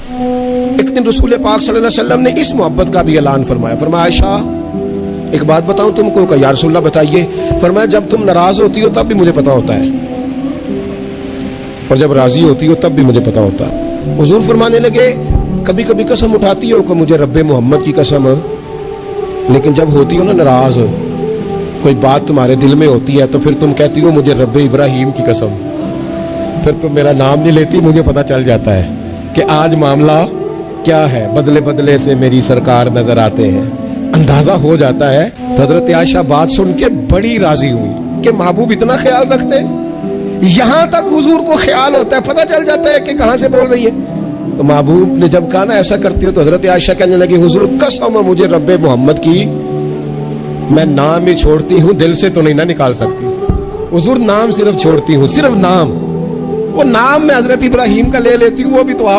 एक दिन रसूल पाक सल्लल्लाहु अलैहि वसल्लम ने इस मोहब्बत का भी ऐलान फरमाया। फरमाया आयशा एक बात बताऊं तुमको? कहा या रसूलल्लाह बताइए। फरमाया जब तुम नाराज होती हो तब भी मुझे पता होता है, और जब राजी होती हो तब भी मुझे पता होता है। हुजूर फरमाने लगे कभी कभी कसम उठाती हो कि मुझे रब्बे मोहम्मद की कसम, लेकिन जब होती हो ना नाराज, कोई बात तुम्हारे दिल में होती है तो फिर तुम कहती हो मुझे रब्बे इब्राहिम की कसम। फिर तुम मेरा नाम नहीं लेती, मुझे पता चल जाता है कि आज मामला क्या है। बदले बदले से मेरी सरकार नजर आते हैं, अंदाजा हो जाता है। तो हजरत आयशा बात सुन के बड़ी राजी हुई कि महबूब इतना ख्याल रखते हैं। यहां तक हुजूर को ख्याल होता है, पता चल जाता है कि कहां से बोल रही है। तो महबूब ने जब कहा ना ऐसा करती हो, तो हजरत आयशा कहने लगी हुजूर कसम मुझे रब्बे मोहम्मद की, मैं नाम ही छोड़ती हूँ, दिल से तो नहीं ना निकाल सकती। हुजूर नाम सिर्फ छोड़ती हूँ, सिर्फ नाम। वो नाम मैं हजरत इब्राहिम का ले लेती हूँ, वो भी तो आप